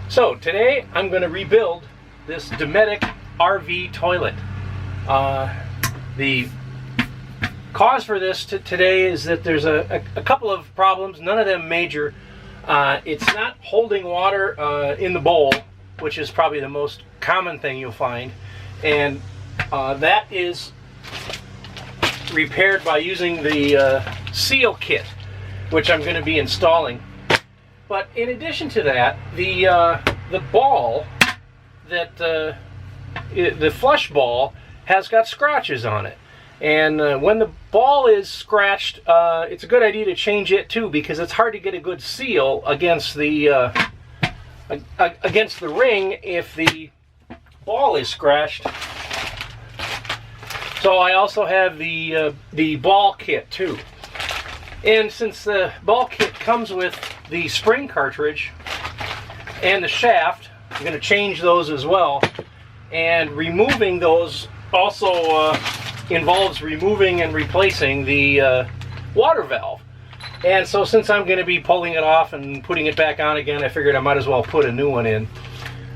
So today I'm going to rebuild this Dometic RV toilet. The cause for this today is that there's a couple of problems, none of them major. It's not holding water in the bowl, which is probably the most common thing you'll find, and that is repaired by using the seal kit, which I'm going to be installing. But in addition to that, the ball, that the flush ball, has got scratches on it. And when the ball is scratched, it's a good idea to change it too, because it's hard to get a good seal against the ring if the ball is scratched. So I also have the ball kit too. And since the ball kit comes with the spring cartridge and the shaft, I'm going to change those as well. And removing those also involves removing and replacing the water valve. And so since I'm going to be pulling it off and putting it back on again, I figured I might as well put a new one in.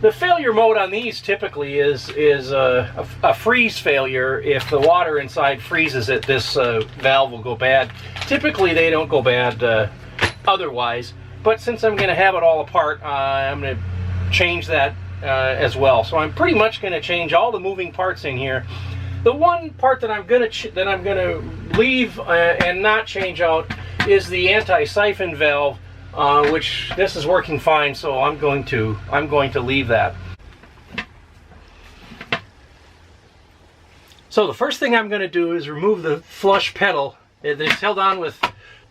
The failure mode on these typically is a freeze failure. If the water inside freezes it, this valve will go bad. Typically they don't go bad otherwise, but since I'm going to have it all apart, I'm going to change that as well. So I'm pretty much going to change all the moving parts in here. The one part that I'm going to leave and not change out is the anti-siphon valve. Which this is working fine, so I'm going to leave that. So the first thing I'm going to do is remove the flush pedal. It's held on with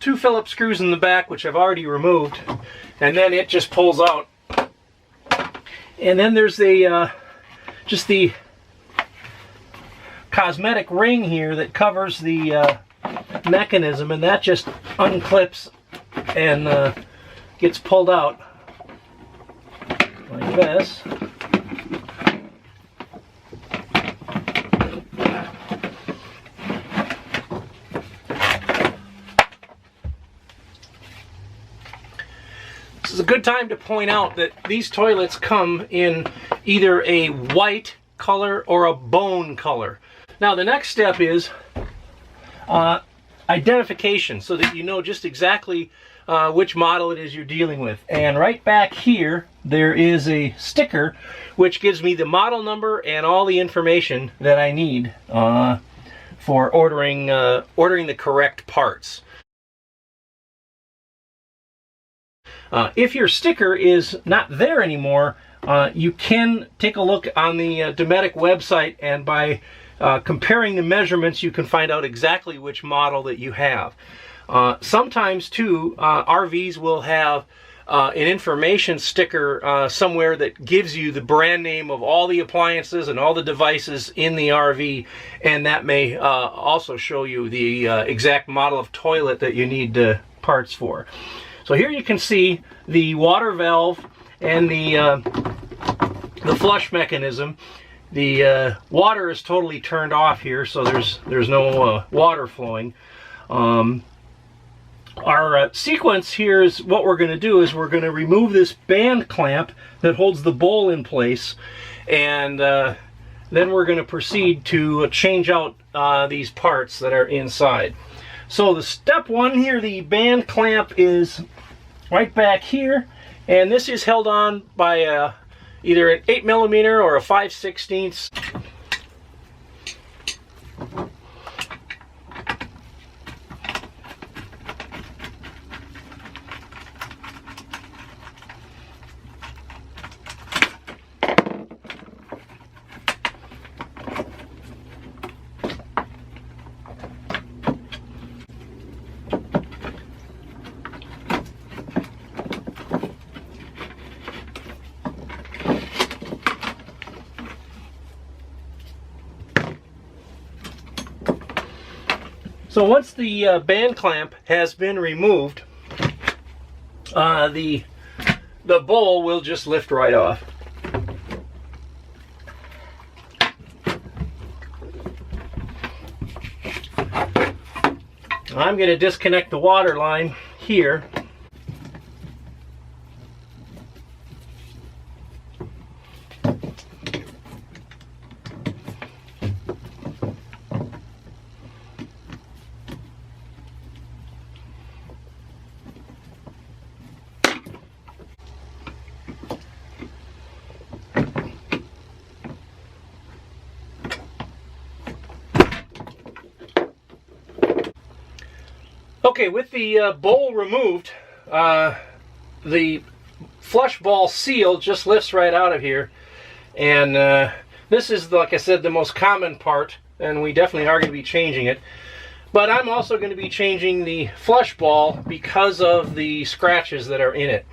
2 Phillips screws in the back, which I've already removed, and then it just pulls out. And then there's just the cosmetic ring here that covers the mechanism, and that just unclips and gets pulled out like this. This is a good time to point out that these toilets come in either a white color or a bone color. Now the next step is identification, so that you know just exactly which model it is you're dealing with. And right back here there is a sticker which gives me the model number and all the information that I need for ordering the correct parts. If your sticker is not there anymore, you can take a look on the Dometic website, and by comparing the measurements you can find out exactly which model that you have. Sometimes too, RVs will have an information sticker somewhere that gives you the brand name of all the appliances and all the devices in the RV, and that may also show you the exact model of toilet that you need parts for. So here you can see the water valve and the flush mechanism. The water is totally turned off here, so there's no water flowing. Our sequence here is what we're going to do is we're going to remove this band clamp that holds the bowl in place, and then we're going to proceed to change out these parts that are inside. So the step one here, the band clamp is right back here, and this is held on by either an 8mm or a 5/16. So once the band clamp has been removed, the bowl will just lift right off. I'm going to disconnect the water line here. Okay, with the bowl removed, the flush ball seal just lifts right out of here. And this is, like I said, the most common part, and we definitely are going to be changing it. But I'm also going to be changing the flush ball because of the scratches that are in it.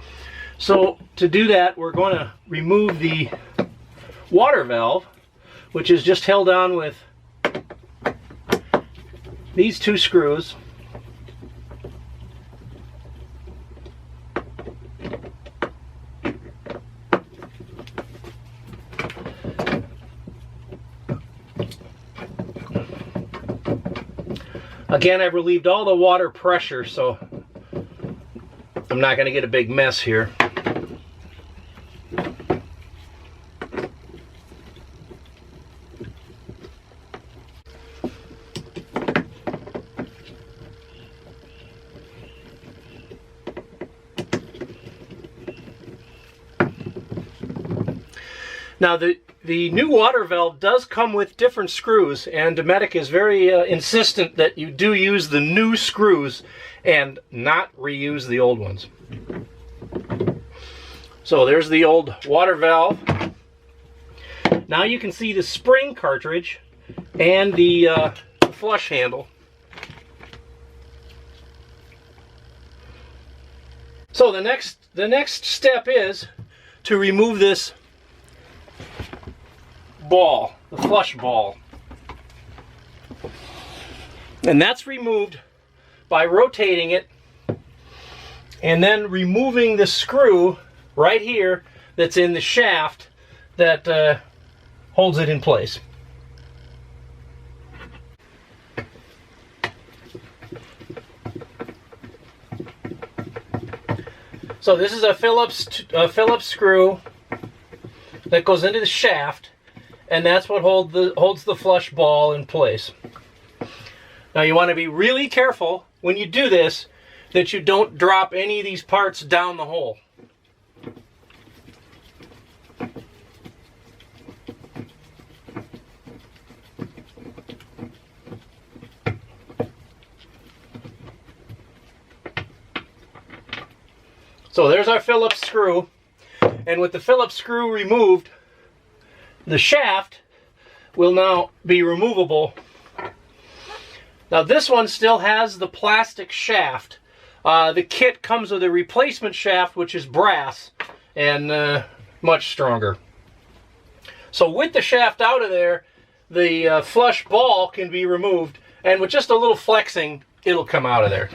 So to do that, we're going to remove the water valve, which is just held on with these two screws. Again, I've relieved all the water pressure, so I'm not going to get a big mess here. Now the new water valve does come with different screws, and Dometic is very insistent that you do use the new screws and not reuse the old ones. So there's the old water valve. Now you can see the spring cartridge and the flush handle. So the next step is to remove this ball, the flush ball. And that's removed by rotating it and then removing the screw right here that's in the shaft that holds it in place. So this is a Phillips screw that goes into the shaft, and that's what holds the flush ball in place. Now you want to be really careful when you do this that you don't drop any of these parts down the hole. So there's our Phillips screw, and with the Phillips screw removed, the shaft will now be removable. Now this one still has the plastic shaft. The kit comes with a replacement shaft, which is brass and much stronger. So with the shaft out of there, the flush ball can be removed, and with just a little flexing, it'll come out of there.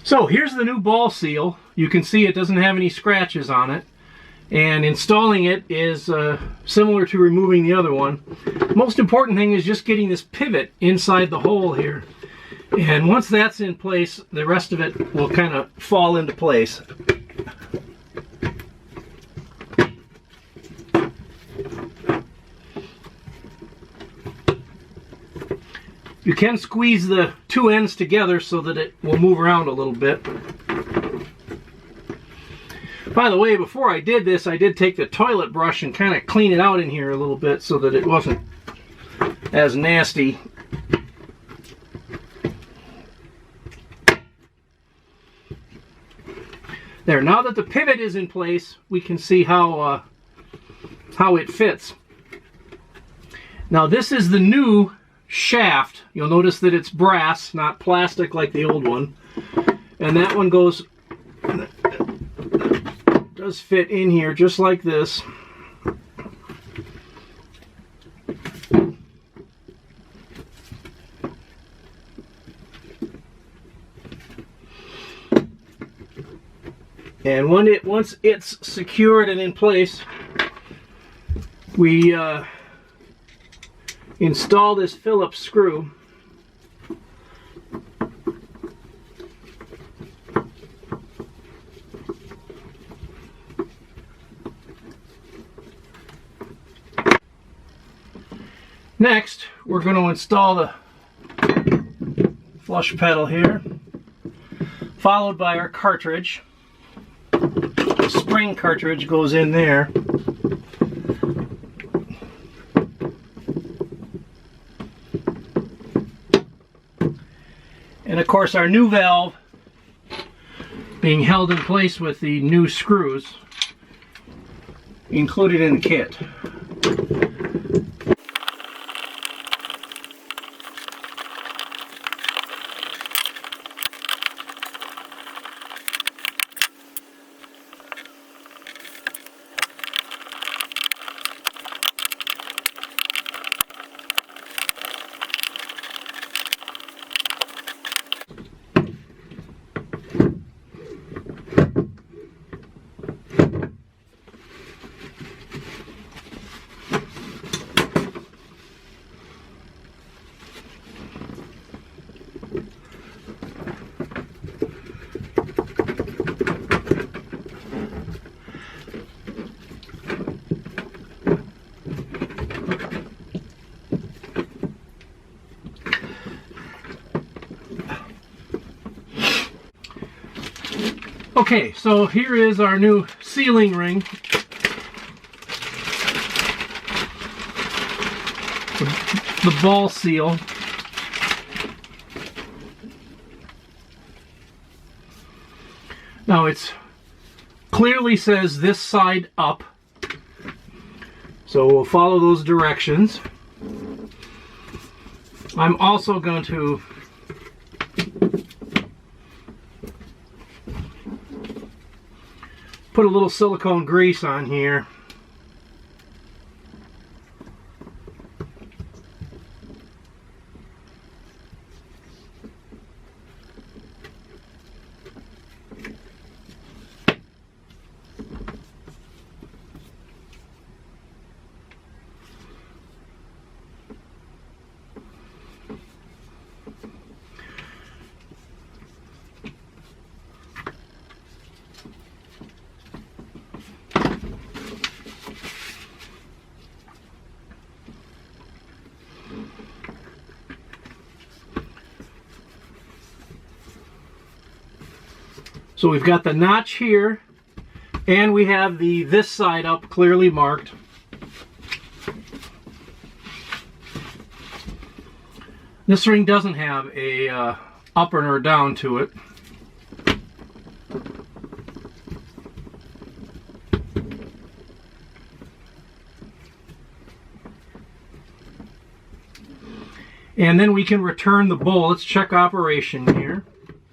So here's the new ball seal. You can see it doesn't have any scratches on it, and installing it is similar to removing the other one. Most important thing is just getting this pivot inside the hole here, and once that's in place, the rest of it will kind of fall into place. You can squeeze the two ends together so that it will move around a little bit. By the way, before I did this, I did take the toilet brush and kind of clean it out in here a little bit so that it wasn't as nasty. There, now that the pivot is in place, we can see how it fits. Now this is the new shaft. You'll notice that it's brass, not plastic like the old one. And that one does fit in here just like this. And once it's secured and in place, we install this Phillips screw. Next, we're going to install the flush pedal here, followed by our cartridge. The spring cartridge goes in there. And of course our new valve being held in place with the new screws included in the kit. Okay, so here is our new sealing ring. The ball seal. Now it clearly says this side up, so we'll follow those directions. I'm also going to put a little silicone grease on here. So we've got the notch here, and we have this side up clearly marked. This ring doesn't have a up or down to it. And then we can return the bowl. Let's check operation here.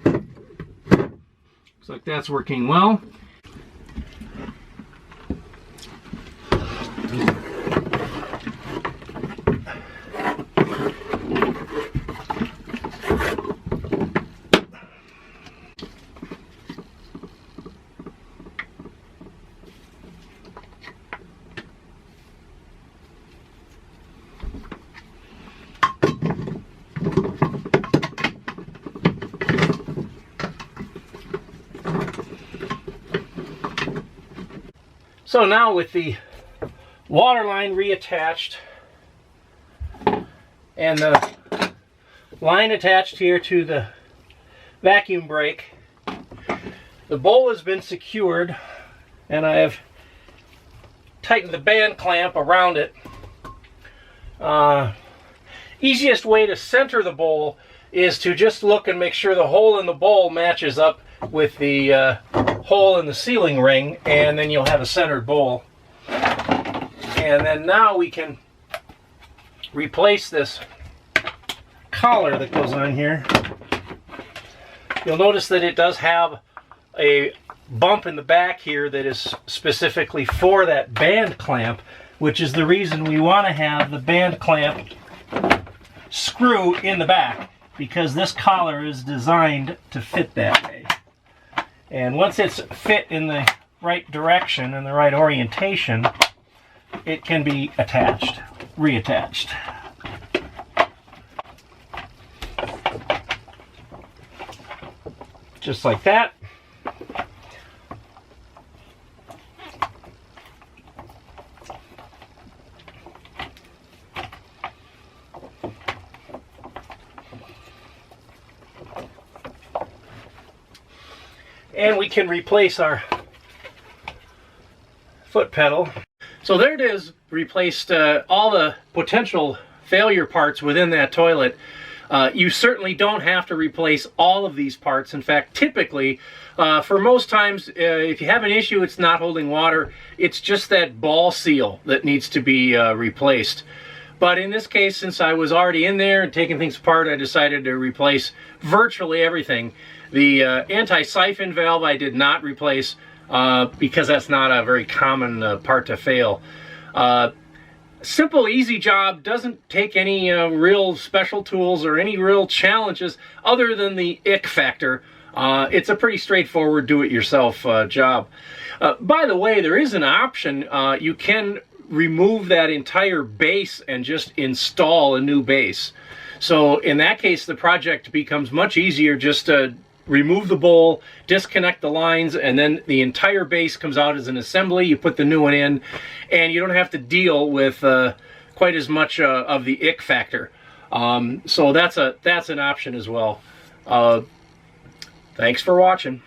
Looks like that's working well. So now with the water line reattached and the line attached here to the vacuum brake, the bowl has been secured and I have tightened the band clamp around it. Easiest way to center the bowl is to just look and make sure the hole in the bowl matches up with the hole in the sealing ring, and then you'll have a centered bowl. And then now we can replace this collar that goes on here. You'll notice that it does have a bump in the back here that is specifically for that band clamp, which is the reason we want to have the band clamp screw in the back, because this collar is designed to fit that way. And once it's fit in the right direction and the right orientation, it can be attached, reattached. Just like that. and we can replace our foot pedal. So there it is, replaced all the potential failure parts within that toilet. You certainly don't have to replace all of these parts. In fact, typically, for most times, if you have an issue, it's not holding water. It's just that ball seal that needs to be replaced. But in this case, since I was already in there and taking things apart, I decided to replace virtually everything. The anti-siphon valve I did not replace because that's not a very common part to fail. Simple, easy job, doesn't take any real special tools or any real challenges other than the ick factor. It's a pretty straightforward do-it-yourself job. By the way, there is an option. You can remove that entire base and just install a new base. So in that case, the project becomes much easier. Just to remove the bowl, disconnect the lines, and then the entire base comes out as an assembly. You put the new one in, and you don't have to deal with quite as much of the ick factor. So that's an option as well. Thanks for watching.